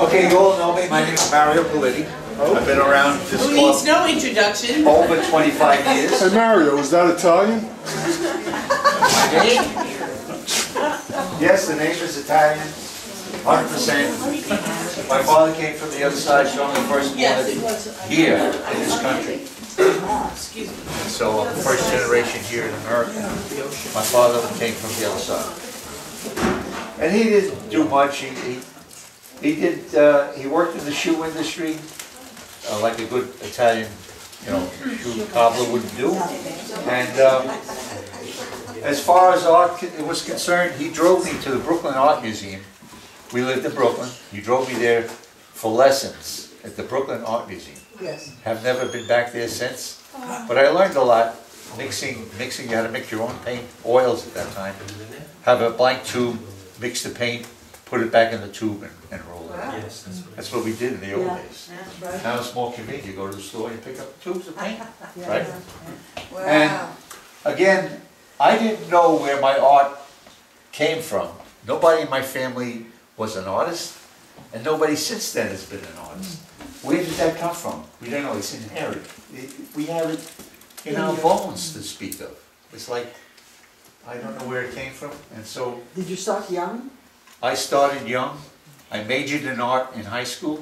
Okay, you all know me. My name is Mario Politi. I've been around this Who needs no introduction? over 25 years. Hey Mario, is that Italian? Yes, the name is Italian, 100%. My father came from the other side, showing the first born here in this country. Excuse me. So I'm the first generation here in America. My father came from the other side. And he didn't do much. He worked in the shoe industry, like a good Italian, shoe cobbler would do. And as far as art was concerned, he drove me to the Brooklyn Art Museum. We lived in Brooklyn. He drove me there for lessons at the Brooklyn Art Museum. Yes. Have never been back there since. But I learned a lot, mixing, you had to mix your own paint, oils at that time. Have a blank tube, mix the paint, put it back in the tube and roll it. Yes, That's what we did in the old days. Right. Now it's more convenient. You go to the store and pick up tubes of paint, right? Wow. And again, I didn't know where my art came from. Nobody in my family was an artist, and nobody since then has been an artist. Where did that come from? We don't know. It's inherited. We have it in our bones to speak of. It's like, I don't know where it came from. And so Did you start young? I started young. I majored in art in high school.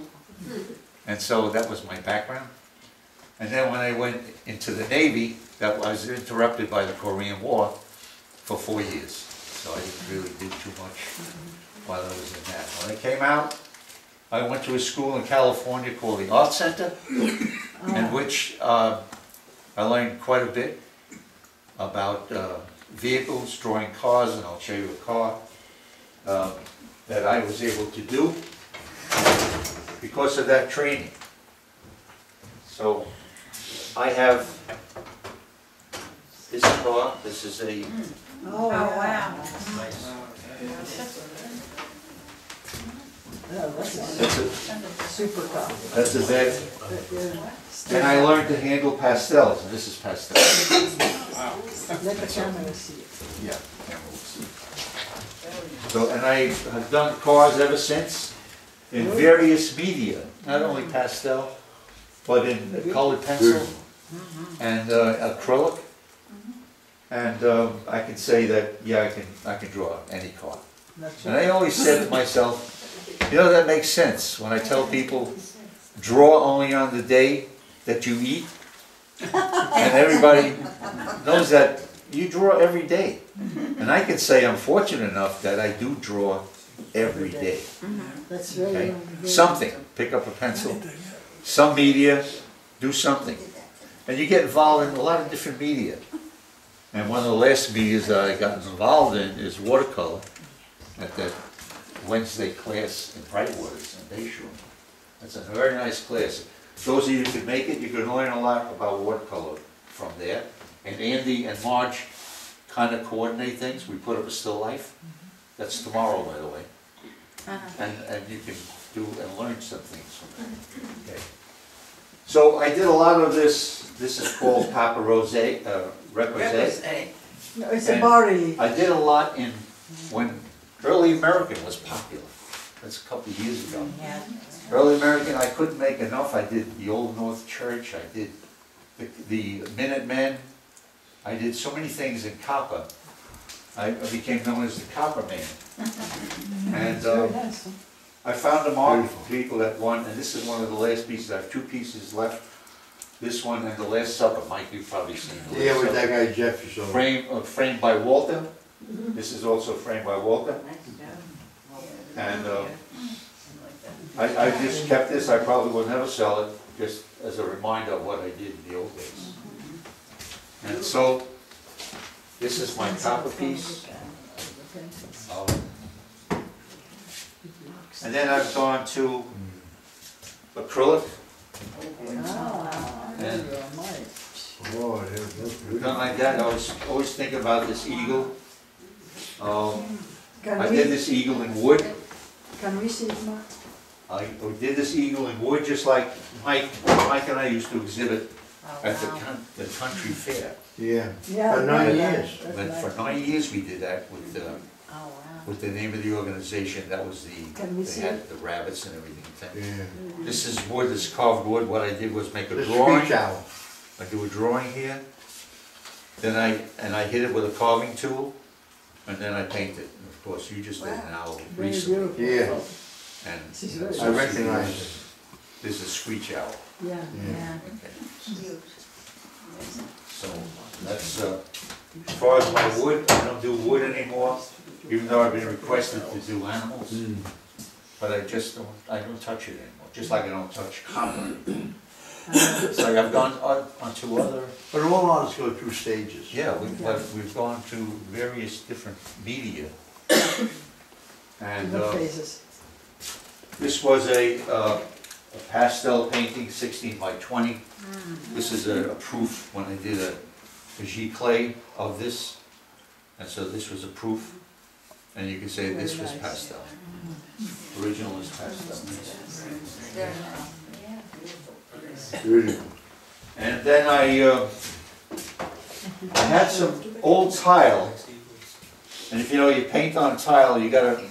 And so that was my background. And then when I went into the Navy, that was interrupted by the Korean War for 4 years. So I didn't really do too much while I was in that. When I came out, I went to a school in California called the Art Center, in which I learned quite a bit about vehicles, drawing cars, and I'll show you a car that I was able to do because of that training. So I have this car. This is a Oh, wow. That's a super car. that's a bed. And I learned to handle pastels, and this is pastel. Let the camera see it. Yeah. So, and I have done cars ever since in various media, not only pastel, but in colored pencil and acrylic. And I can say that, yeah, I can draw any car. That's And I always said to myself, that makes sense when I tell people, draw only on the day that you eat. And everybody knows that you draw every day. And I can say I'm fortunate enough that I do draw every day. That's very, Okay? very Something, pick up a pencil, some media, do something. And you get involved in a lot of different media. And one of the last medias that I got involved in is watercolor at that Wednesday class in Brightwaters in Bayshore. That's a very nice class. Those of you who can make it, you can learn a lot about watercolor from there. And Andy and Marge kind of coordinate things. We put up a still life. That's tomorrow, by the way. And you can do and learn some things from that. Okay. So I did a lot of this. This is called Papa Rose, Requisite. No, it's a And bar relief. I did a lot in when Early American was popular. That's a couple of years ago. Early American, I couldn't make enough. I did the Old North Church. I did the Minutemen. I did so many things in copper. I became known as the Copper Man. And Very nice, huh? I found a market for people that won, and this is one of the last pieces. I have 2 pieces left. This one and the Last Supper. Mike, you've probably seen the Last Yeah, with Supper. that guy Jeff, you saw. Framed by Walter. This is also framed by Walter. And I just kept this. I probably will never sell it, just as a reminder of what I did in the old days. And so, this is my copper piece. And then I've gone to acrylic. And Oh, that's good. done like that. I was always thinking about this eagle. Can I we, did this eagle in wood. can we see it, Mark? I did this eagle in wood just like Mike and I used to exhibit at the country fair. Yeah. Yeah. For 9 very years. nice. That's But nice. for 9 years we did that with Oh, wow. with the name of the organization. That was Can we they see had the rabbits and everything. Yeah. This is wood, this is carved wood. What I did was make a The drawing. screech owl. I do a drawing here, then I hit it with a carving tool, and then I paint it. And of course, you just did an owl Very recently, beautiful. Yeah. and This is very I recognize it. this is screech owl. Yeah. Yeah. Okay. So that's as far as my wood. I don't do wood anymore, even though I've been requested to do animals. Mm. But I just don't. I don't touch it anymore. Just like I don't touch copper. It's like I've gone on to other. But all artists go through stages. Yeah, we've gone to various different media. And What phases? this was a pastel painting, 16 by 20. This is a proof when I did a Gillette of this. And so this was a proof. And you can say this was pastel. Original is pastel. Beautiful. And then I had some old tile. And if you know you paint on tile, you gotta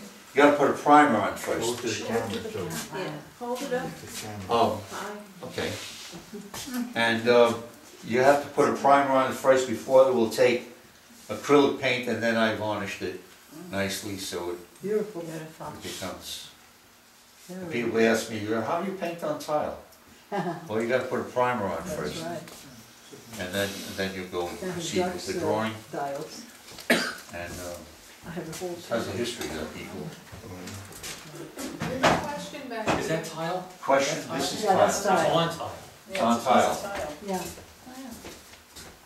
put a primer on Go first. to the camera, so. Yeah, hold it up. The camera. Oh, okay. And you have to put a primer on it first before it will take acrylic paint, and then I varnished it nicely so Beautiful. it becomes. Very People ask me, how do you paint on tile? Well, you gotta put a primer on That's first, right. and then you go They have proceed with the Jack's, drawing, dials. and I have a whole. it has a history that people. There's a question back here. Is that tile? Question, this is Yeah, that's tile. It's tile. on tile. Yeah, on it's a piece of tile. Yeah.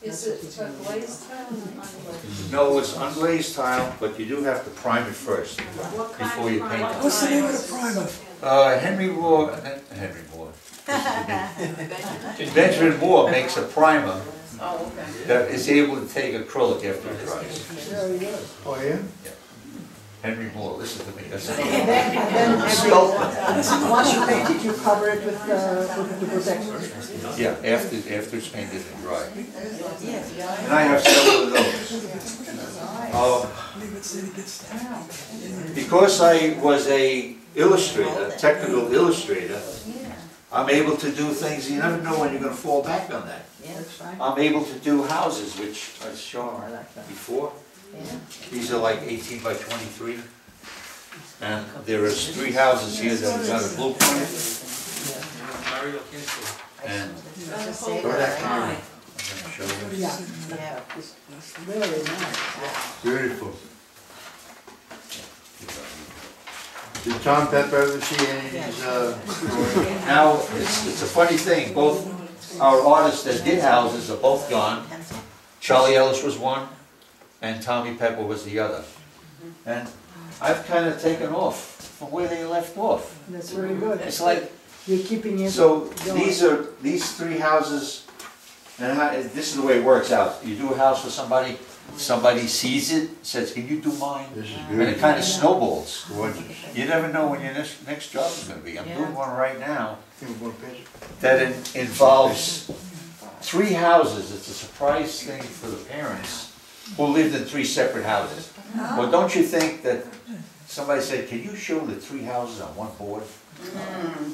Is it a glazed tile or unglazed? No, it's unglazed tile, but you do have to prime it first. What kind Before of you primer? paint it. What's the name of the primer? Henry Moore. Benjamin Moore makes a primer Oh, okay. that is able to take acrylic after it dries. Very good. Oh, yeah? Henry Moore, listen to me. That's And then Sculptor. once you paint it, you cover it with the protector. Yeah, after it's painted and dry. And I have several of those. Because I was a illustrator, technical illustrator, I'm able to do things, you never know when you're gonna fall back on that. That's right. I'm able to do houses, which I've shown before. These are like 18 by 23. And there is 3 houses here that have got a blueprint. Mario Kinsley. And Go to that camera. I'm gonna show you. Yeah. It's very nice. Beautiful. Did Tom Pepper ever see any of these, Now, it's a funny thing, both our artists that did houses are both gone. Charlie Ellis was one, and Tommy Pepper was the other. And I've kind of taken off from where they left off. That's very good. It's like, You're keeping it. so going. these 3 houses, and this is the way it works out. You do a house for somebody, somebody sees it, says, can you do mine? this is And it beautiful. kind of snowballs. Gorgeous. You never know when your next job is gonna be. I'm doing one right now Give me one picture. that involves 3 houses. It's a surprise thing for the parents who lived in 3 separate houses. Well, don't you think that somebody said, can you show the 3 houses on one board?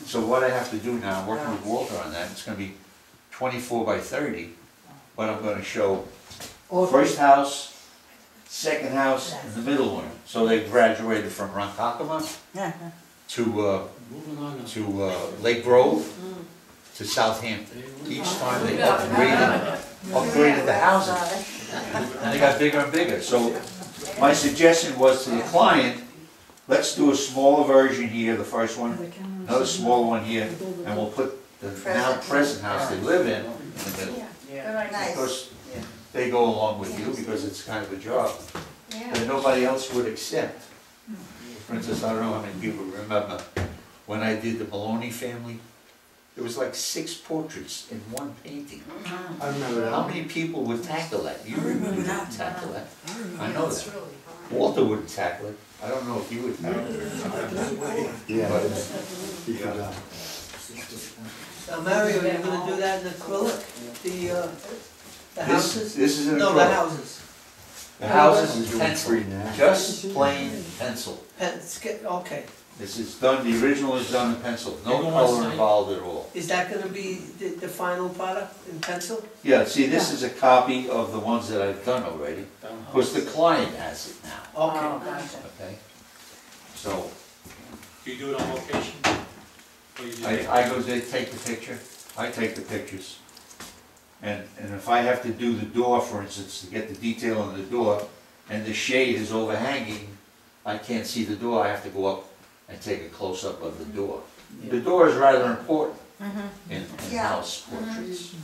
So what I have to do now, I'm working with Walter on that, it's gonna be 24 by 30, but I'm gonna show first house, second house, and the middle one. So they graduated from Ronkonkoma to Lake Grove to Southampton. Each time they upgraded the houses. And they got bigger and bigger. So my suggestion was to the client, let's do a smaller version here, the first one, another small one here, and we'll put the now present house they live in the middle. Because they go along with you because it's kind of a job that nobody else would accept. For instance, I don't know how many people remember when I did the Maloney family, there was like 6 portraits in one painting. I remember that. How many people would tackle that? You wouldn't tackle that. I know that. Walter wouldn't tackle it. I don't know if you would tackle it. Yeah, But he forgot. Now, Mario, you're gonna do that in acrylic, the houses? this is an No, the acrylic. houses. The houses is Doing pencil, free now. just plain pencil. Okay, This is done, the original is done in pencil, no Everyone color sign? involved at all. is that gonna be the final product in pencil? Yeah, see, this is a copy of the ones that I've done already, because the client has it now, Okay. Oh, gotcha. okay? So, Do you do it on location? Or you just make- I go, they take the picture, I take the pictures. And if I have to do the door, for instance, to get the detail on the door, and the shade is overhanging, I can't see the door, I have to go up and take a close-up of the door. The door is rather important in house portraits.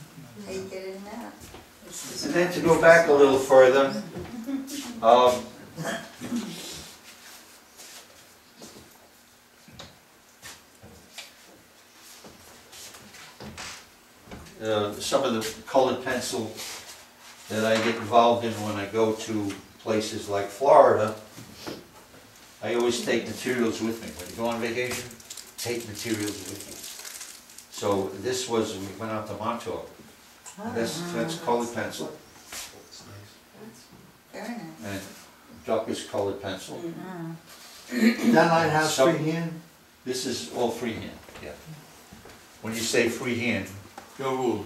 How you get in that? And then to go back a little further, some of the colored pencil that I get involved in when I go to places like Florida, I always take materials with me. When you go on vacation, take materials with you. So this was, we went out to Montauk. That's colored pencil, Very nice. and duck is colored pencil. That lighthouse Some- freehand? This is all freehand, yeah. When you say freehand, No rule.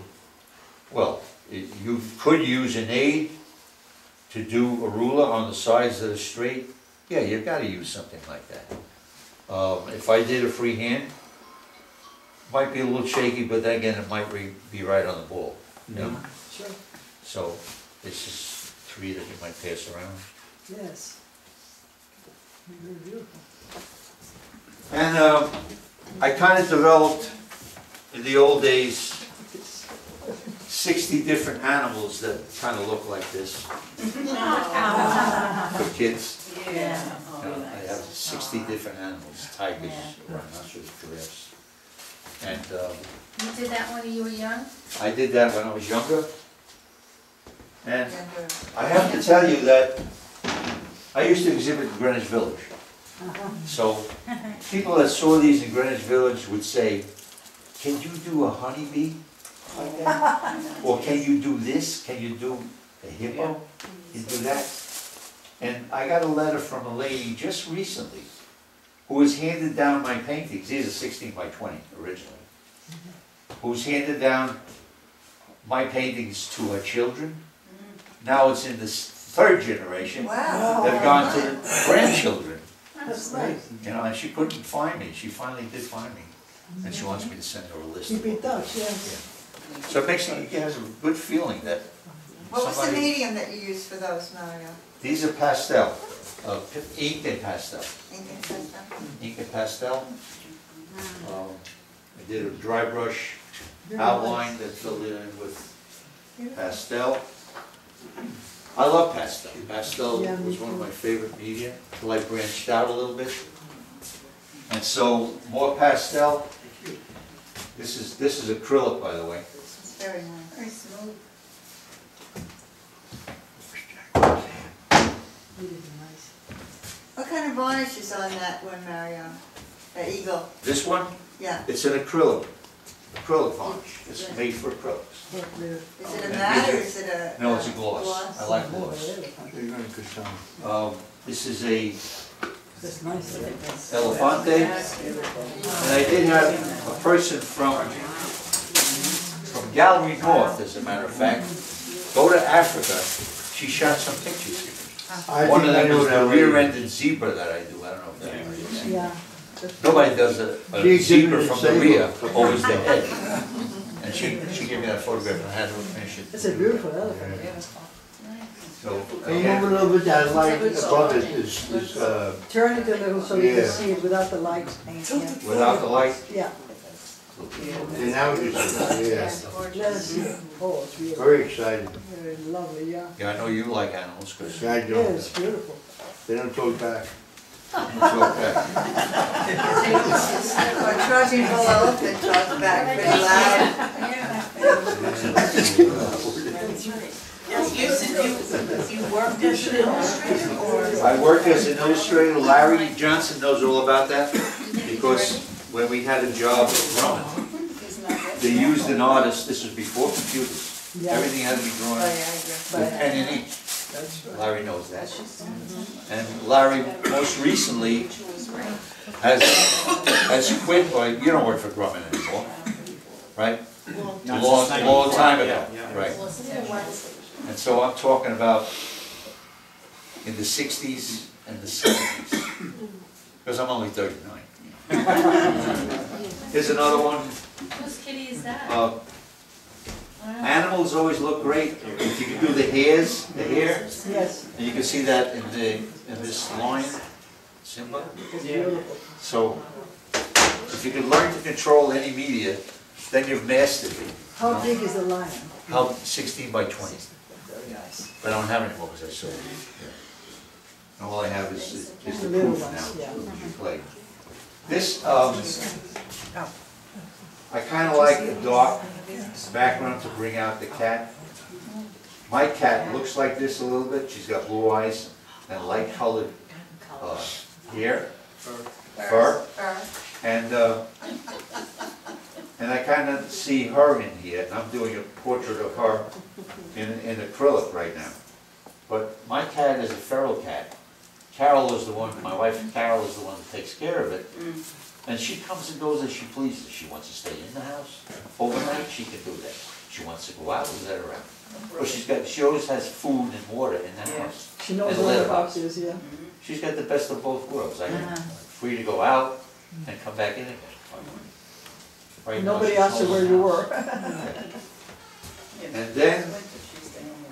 well, you could use an aid to do a ruler on the sides that are straight. Yeah, you've got to use something like that. If I did a freehand, might be a little shaky, but then again, it might be right on the ball. You know? Sure, So this is 3 that you might pass around. yes. Very beautiful. And I kind of developed, in the old days, 60 different animals that kind of look like this for kids. Yeah. You know, I have 60 different animals, tigers, rhinoceros, giraffes. And You did that when you were young? I did that when I was younger. And Younger. I have to tell you that I used to exhibit in Greenwich Village. So people that saw these in Greenwich Village would say, can you do a honeybee like that? Or can you do this? Can you do a hippo? Can you do that? And I got a letter from a lady just recently who has handed down my paintings. These are 16 by 20 originally. Who's handed down my paintings to her children. Now it's in this 3rd generation. Wow. They've gone to the grandchildren. That's nice. You know, and she couldn't find me. She finally did find me. And she wants me to send her a list. Keep in touch, yes. So it makes me, it has a good feeling that What was the somebody, medium that you used for those, Mario? these are pastel, ink and pastel. Ink and pastel? Ink and pastel. I did a dry brush Very outline that filled it in with pastel. I love pastel. Pastel Yeah, me was one of too. my favorite media, till I branched out a little bit. And so, more pastel. This is acrylic, by the way. It's very nice. Very smooth. Really nice. What kind of varnish is on that one, Mario? The eagle? This one, Yeah. it's an acrylic varnish. It's made for acrylics. But they're- Is it a And matte or these are- is it a? No, it's a gloss. I like gloss. You're going to some. This is a That's nice. elefante. And I did have a person from Gallery North, as a matter of fact, go to Africa. She shot some pictures. I One think of I them know was that the lady. rear-ended zebra that I do. I don't know if that is. Yeah. Nobody does a She zebra exhibited from in the rear, Sayville. always the head. And she gave me that photograph and I had her finish it. It's a beautiful elephant. So, Can you move a again, little bit, that light above it is, Turn it a little so you Yeah. can see it without the light. without the light, Yeah. and now it's, yeah, Let us see it. Oh, it's really very exciting. very lovely, yeah. yeah, I know you like animals, because Yeah, I Yeah, do. it's beautiful. They don't talk back. it's okay. Or trudging below, then toss back pretty loud. You worked as an illustrator or? I worked as an illustrator. Larry Johnson knows all about that, because when we had a job at Rowan, they used an artist, this was before computers. Yeah. Everything had to be drawn Oh, yeah, I with pen and ink. That's right. Larry knows that. And Larry most recently has quit, or you don't work for Grumman anymore, right? Long time ago, right? And so I'm talking about in the 60s and the 70s, because I'm only 39. Here's another one. Whose kitty is that? Animals always look great. If you can do the hair, Yes, and you can see that in this line, Simba. it's beautiful. So, if you can learn to control any media, then you've mastered it. How big is the lion? How 16 by 20. Very nice. But I don't have any more because I sold it. And all I have is the The little proof ones, now. yeah. You play. This, I kind of like a dark background to bring out the cat. My cat looks like this a little bit. She's got blue eyes and light colored hair, fur. And I kind of see her in here, and I'm doing a portrait of her in acrylic right now. But my cat is a feral cat. Carol is the one, my wife Carol is the one that takes care of it. And she comes and goes as she pleases. She wants to stay in the house overnight, she can do that. She wants to go out, we let her out. But she always has food and water in the house. She knows And all litter about box. this, yeah. She's got the best of both worlds. I'm free to go out and come back in again. Right now, Nobody she's asked you home where in you the were. house. And then,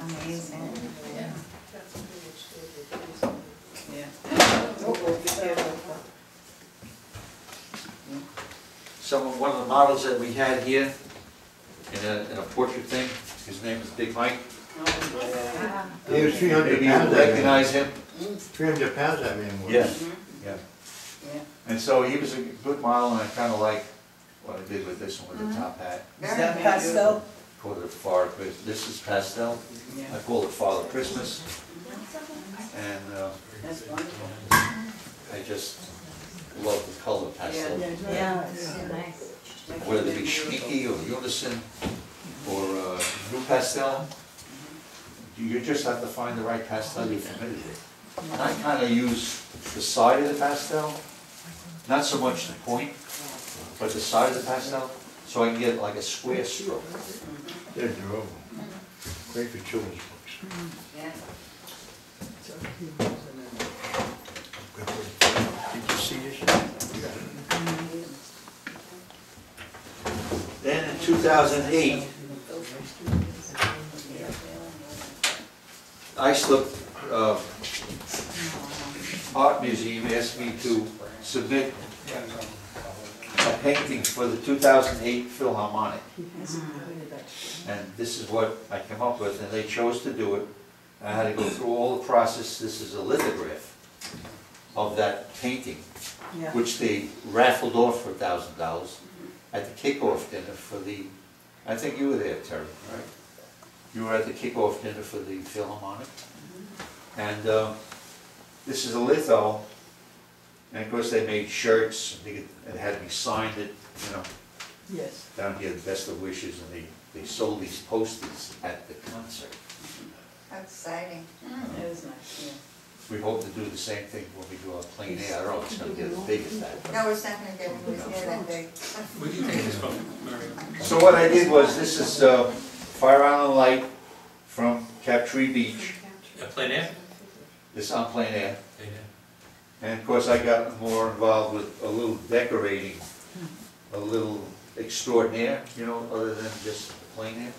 Amazing. one of the models that we had here in a portrait thing, his name is Big Mike. He was 300 Maybe you pounds. recognize him. 300 pounds, I mean. was. Yeah, yeah. And so he was a good model, and I kind of like what I did with this one with the top hat. Is that pastel? Called it Father Christmas. This is pastel. I call it Father Christmas. And That's wonderful. I just love the color pastel. Yeah, it's very Yeah, nice. nice. Whether it be Schmicky or Unison or New Pastel, you just have to find the right pastel you're familiar with. And I kind of use the side of the pastel, not so much the point, but the side of the pastel, so I can get like a square stroke. They're adorable. Great for children's books. Yeah. Did you see this? Then in 2008, Islip Art Museum asked me to submit a painting for the 2008 Philharmonic. And this is what I came up with, and they chose to do it. I had to go through all the process. This is a lithograph of that painting, Yeah. which they raffled off for $1,000 at the kickoff dinner for the, I think you were there, Terry, right? You were at the kickoff dinner for the Philharmonic. And this is a litho, and of course they made shirts, and it had to be signed, Yes. down here, the best of wishes, and they sold these posters at the concert. How exciting. It was nice, yeah. We hope to do the same thing when we do our plein air. I don't know if it's gonna get as big as that. but- No, it's not gonna get anywhere near that big. Where do you take this from, Mario? So what I did was, this is Fire Island Light from Captree Beach. Plein air? This is on plein air. Plein air. And of course, I got more involved with a little decorating, a little extraordinaire, other than just plein air.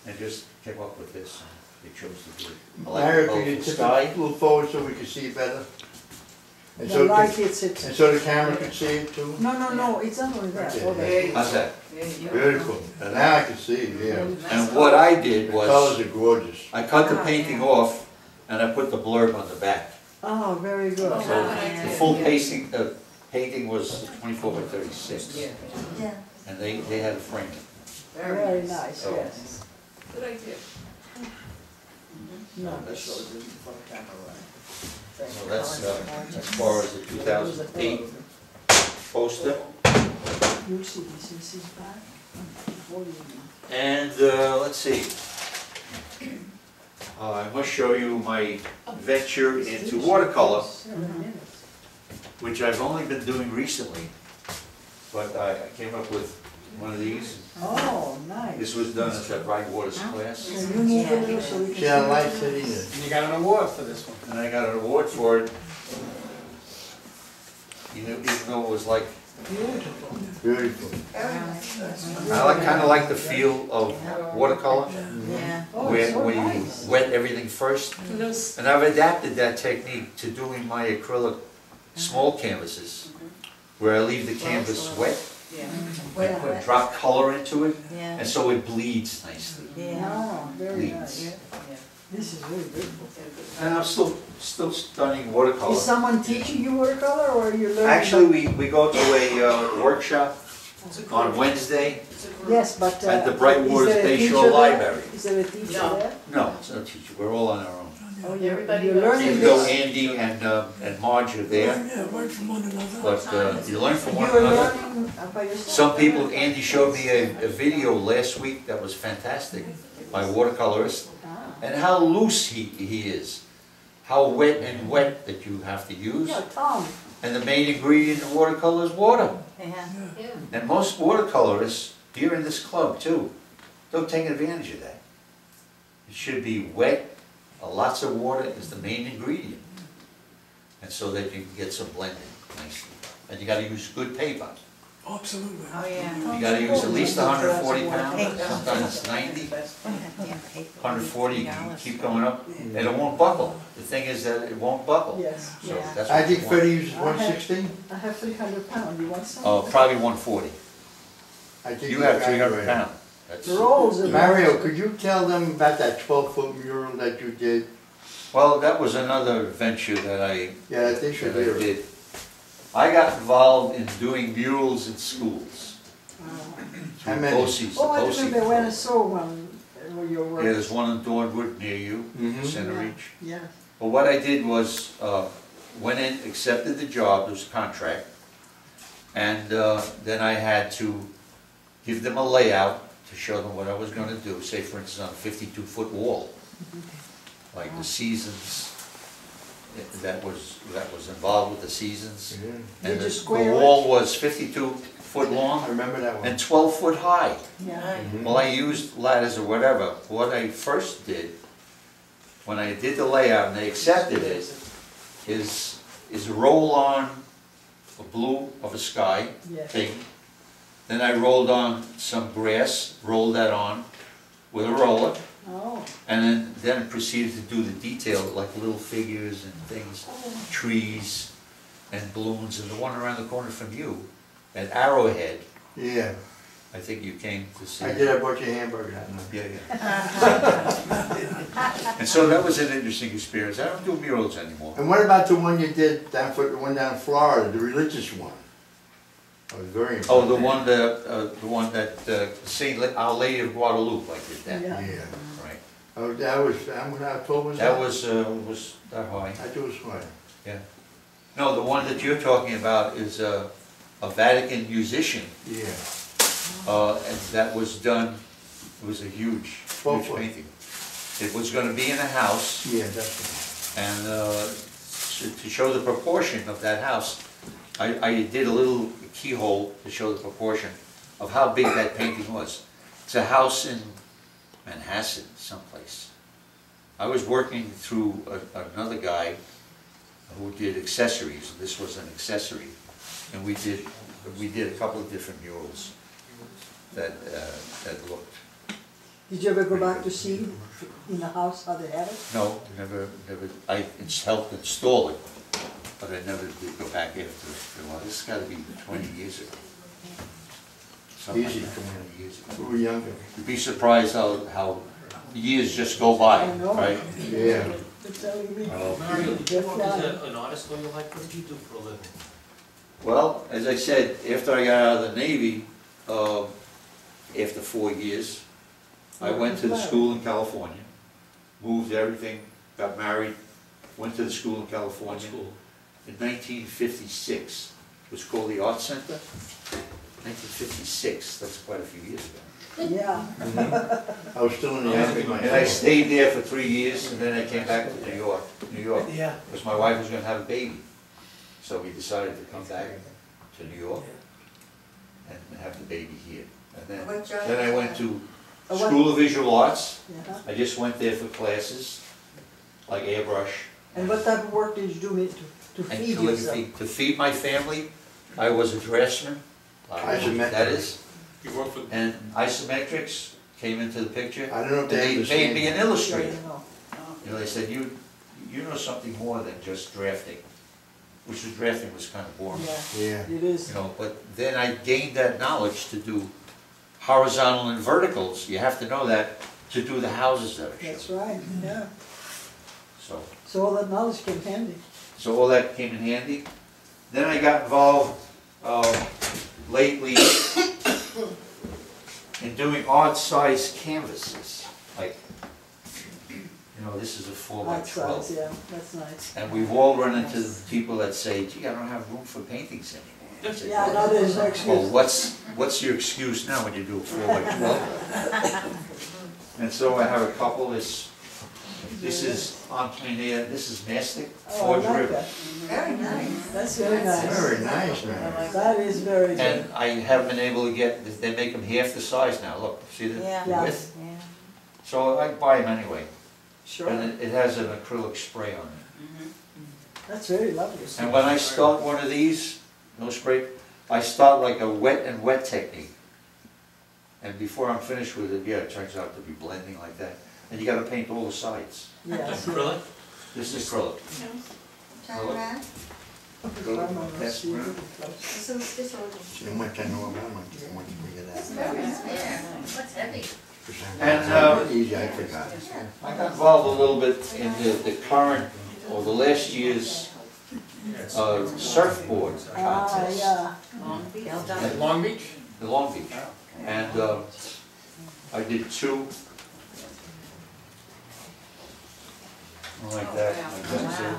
And just came up with this, and they chose to do it. I like Mario, the could you colorful tip sky. it a little forward so we can see it better? And The so, light the- hits it. and so the camera can see it too? No, it's not only that. Okay. Oh, that's- How's that? Beautiful. And now I can see it, yeah. And what I did The colors was, are gorgeous. I cut the painting off, and I put the blurb on the back. Oh, very good. So the full painting was 24 by 36, Yeah. and they had a frame. Very nice, So- yes. Good idea. No. So that's as far as the 2008 poster. You see, this is his back. And let's see. I must show you my venture into watercolor, which I've only been doing recently. But I came up with one of these. Oh, nice. This was done at that Bright Waters class. So you move a little so we can See how see. light sitting there. And you got an award for this one. And I got an award for it. Even though it was like, Beautiful. Beautiful. I kind of like the feel of watercolor, Yeah. Oh, it's so where you nice. wet everything first. And I've adapted that technique to doing my acrylic small canvases, where I leave the canvas wet, I put drop color into it, Yeah. and so it bleeds nicely. Yeah. Oh, very nice. Bleeds. This is really beautiful. And I'm still studying watercolor. Is someone teaching you watercolor or you learn? Actually, we go to a workshop on Wednesday Yes, but. at the Bright is Waters there a Bay teacher Shore there? Library. Is there a teacher No. there? No, it's no teacher, we're all on our own. Oh, Everybody you're goes learning Even though this? Andy and Marge are there, Yeah, learn from one another. but you learn from one You're another. learning by yourself? Some people, Andy showed me a video last week that was fantastic by a watercolorist, Ah. and how loose he is, how wet and wet that you have to use, Yeah, Tom. and the main ingredient in watercolor is water. Yeah. And most watercolorists, here in this club too, don't take advantage of that. It should be wet, lots of water is the main ingredient. And so that you can get some blending nicely. And you gotta use good paper. Absolutely. Oh, yeah. You gotta use at least 140 pounds, sometimes 90, Yeah, paper. 140, you can keep going up, and it won't buckle. The thing is that it won't buckle. Yes. So Yeah. that's I what you think want. Freddie uses 116. I have 300 pounds. You want some? Oh, probably 140. I think You he's have right. 300 pounds. That's- Rolls. of- Mario, could you tell them about that 12-foot mural that you did? Well, that was another venture that I Yeah, they should that I hear it. did. I got involved in doing murals in schools. How Through many? BOCES, the Oh, I BOCES remember when I program. saw one where you were. Yeah, there's one in Dornwood near you, Mhm. Center Reach. Yeah. But what I did was, went in, accepted the job, there was a contract, and then I had to give them a layout to show them what I was gonna do, say for instance on a 52-foot wall. Like the seasons, that was involved with the seasons. Yeah. And Did you the square it? wall was 52 foot I long remember that one. and 12 foot high. Yeah. Mhm. Well, I used ladders or whatever. What I first did, when I did the layout and they accepted it, is roll on a blue of a sky Yeah. thing. Then I rolled on some grass, rolled that on with a roller, Oh. and then proceeded to do the detail, like little figures and things, trees and balloons, and the one around the corner from you, at Arrowhead, Yeah, I think you came to see. I did a bunch of hamburgers that night. Yeah, yeah. And so that was an interesting experience. I don't do murals anymore. And what about the one you did down, the one down in Florida, the religious one? I was very impressed. Oh, the one that, Saint Our Lady of Guadalupe, I did that, Yeah. Yeah. right. Oh, that was, how tall was that? That was that high. I thought it was high. Yeah. No, the one that you're talking about is a Vatican musician, Yeah. and that was done, it was a huge 12 huge foot. painting. It was gonna be in a house, Yeah, that's and to show the proportion of that house, I did a little keyhole to show the proportion of how big that painting was. It's a house in Manhasset, someplace. I was working through another guy who did accessories. This was an accessory, and we did a couple of different murals that looked. Did you ever go back to see in the house how they had it? No, never. I helped install it, but I never did go back after. Well, this has got to be 20 years ago. Something like Easy. that, 20 years ago. We were younger. You'd be surprised how years just go by, I know. right? Yeah. They're telling me. Mario, you They're work as flying. an artist all your life, what did you do for a living? Well, as I said, after I got out of the Navy, after 4 years, I went to the school in California, moved everything, got married, went to the school in What California. school? In 1956, it was called the Art Center. 1956, that's quite a few years ago. Yeah. I was still in the army. And I stayed there for 3 years, and then I came back to New York, Yeah. because my wife was gonna have a baby. So we decided to come back to New York and have the baby here. And then I went to School of Visual Arts. Yeah. I just went there for classes, like airbrush And what type of work did you do to and feed calligraphy. yourself? To feed my family, I was a draftsman. Isometric. That is, You work for, and isometrics came into the picture. I don't know if And they they have the made me same. an illustrator. No. You know, they said, you know something more than just drafting, which was drafting was kind of boring. Yeah, Yeah. it is. You know, but then I gained that knowledge to do horizontal and verticals. You have to know that to do the houses that are That's shown. right, yeah. So So all that knowledge came handy. all that came in handy. Then I got involved lately in doing odd-sized canvases, like, you know, this is a 4 by That 12. size, yeah, that's nice. And we've all run into people that say, gee, I don't have room for paintings anymore. I said, Yeah, no, there's no well, excuse. what's your excuse now when you do a 4 by 12? And so I have a couple, this is en plein air, this is mastic, Oh, I forged like ribbon. that. Very nice. That's very nice. Very nice, man. That is very good. And I haven't been able to get, they make them half the size now, look, see the Yeah. width? Yeah. So I buy them anyway. Sure, And it has an acrylic spray on it. that's very lovely. And when I start one of these, no spray, I start like a wet and wet technique. And before I'm finished with it, yeah, it turns out to be blending like that. And you gotta paint all the sides. Yes. acrylic? This is acrylic. Turn around. That's right. So this one. See how much I know about them, I want to figure That's that out. very nice. Yeah. What's heavy? And, Easy, I forgot. I got involved a little bit in the current, or the last year's surfboard Ah, contest. yeah. At Long Beach? The Long Beach. And I did 2. Like that.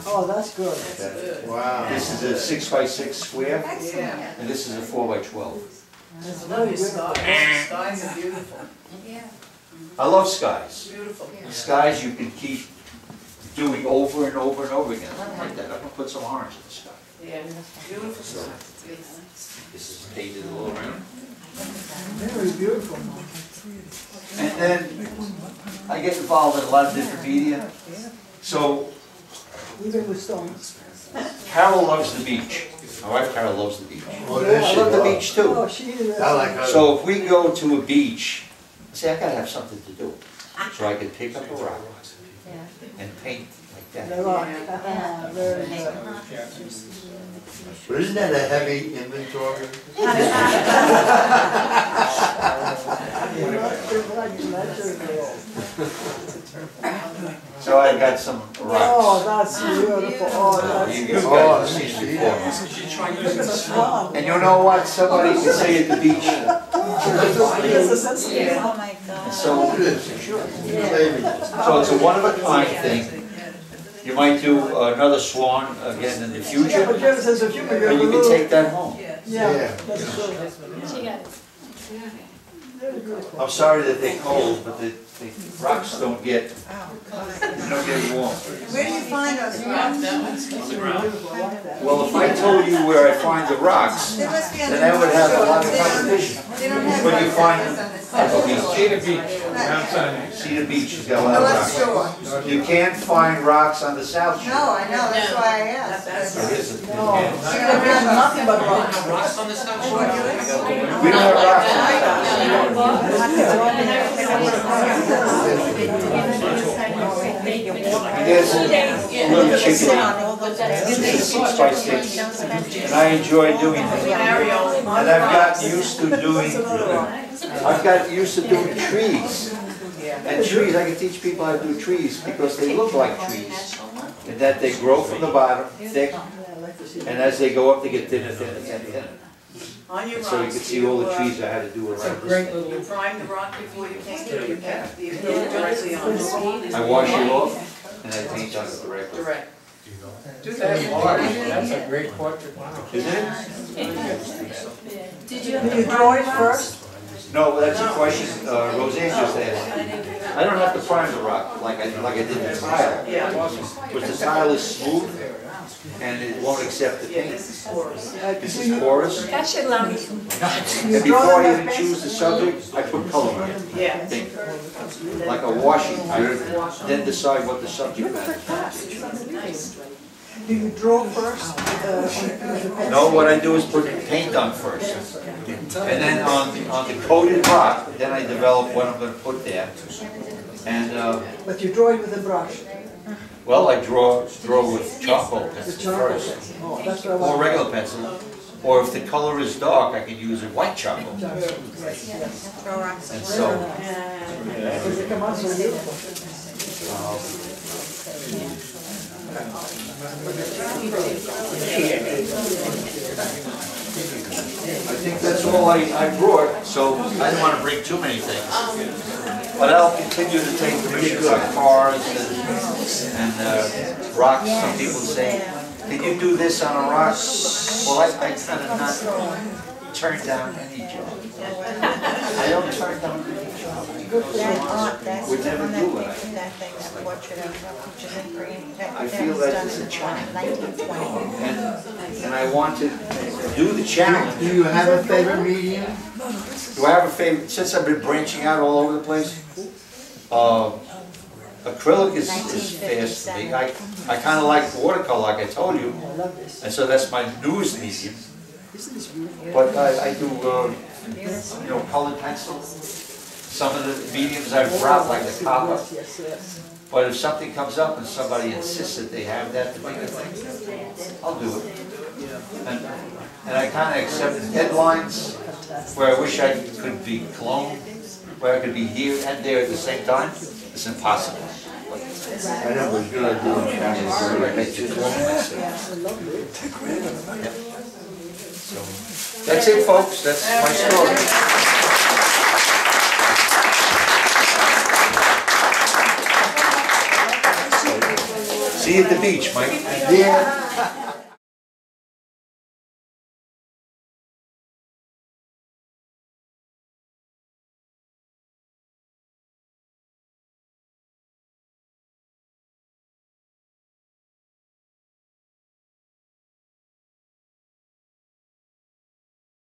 Oh, that's good. Like that. Wow. This is a 6 by 6 square, Excellent. and this is a 4 by 12. That's very good. Skies are beautiful, Yeah. I love skies. beautiful. Skies you can keep doing over and over and over again. I like that. I'm gonna put some orange in the sky. Yeah, beautiful So, skies. this is painted all around. Very beautiful. And then I get involved in a lot of different media. So Even with stones. Carol loves the beach. My wife Carol loves the beach. Oh, this I is love the love. beach too. Oh, she is. I like her. So if we go to a beach, I say, I gotta have something to do. So I can pick up a rock and paint like The that. rock. Very good. But isn't that a heavy inventory? So I've got some Oh, rocks. that's beautiful. Oh, that's You've good. got Oh, to let see me see it that. before. So you try using That's this. fun. And you know what? Somebody can say at the beach. Yes, a sensitive. Oh my God. And so, Look at this. sure. Baby. So it's a one-of-a-kind thing. You might do another swan again in the Yeah, but future, you have a sense of humor. You and have a you can little. take that home. Yeah, that's true. Very beautiful. I'm sorry that they're cold, but the rocks don't get warm. Where do you find those rocks? On the ground. I like that. Well, if I told you where I find the rocks, They must be on then the I would have a lot of North Shore. competition. They don't have When you find rocks them on the at the South beach. Shore. Cedar Beach, outside. Cedar Beach has got a lot of North rocks. Shore. You can't find rocks on the South Shore. No, I know, that's why I asked. There isn't. No, there's nothing but rocks. Rocks on the South Shore? We don't have rocks on the There's a little chicken. This is 6 by 6, and I enjoy doing it. And I've gotten used to doing trees. And trees, I can teach people how to do trees because they look like trees. And that they grow from the bottom, thick, and as they go up, they get thinner, thinner, thinner, thinner. On your And so you rocks, can see all the trees I had to do It's a around great this. little, you prime the rock before you paint it, or you paint the acrylic directly on it. I wash it off, and I paint on it directly. Direct. Do that large, that's a great portrait. Isn't it? Did you Do you draw it first? No, that's a question Roseanne just asked. I don't have to prime the rock like I did the tile. Yeah. Because the tile is smooth and it won't accept the paint. This is porous. That should allow me. And before I even choose the subject, I put color in it. Yeah. Think, like a washing. I then decide what the subject matter is. Do you draw first? No, what I do is put paint on first. And then on the coated rock, then I develop what I'm going to put there. And, But you draw it with a brush. well, I draw with charcoal pencil first. Oh, that's what I Or want. regular pencil. Or if the color is dark, I can use a white charcoal. And so, Because they come out so beautiful. I think that's all I brought, so I didn't want to bring too many things. But I'll continue to take pictures of cars and rocks. Some people say, can you do this on a rock? Well, I kind of not turn down any job. I don't turn down any job. That's Would the never one that do we it. did that thing, that portrait of which is in green. I feel was that done it's a in challenge. 1920. And I want to do the challenge. Do you have a favorite medium? Do I have a favorite, since I've been branching out all over the place? Acrylic is fast to me. I kind of like watercolor, like I told you, and so that's my newest medium. But I do, you know, colored pencil. Some of the mediums I've dropped, like the copper. But if something comes up and somebody insists that they have that particular thing, I'll do it. And I kind of accept deadlines where I wish I could be cloned, where I could be here and there at the same time. It's impossible. I know, but it's a good idea. I just clone myself. Yep. So, that's it, folks. That's my story. See you at the beach, Mike. Yeah.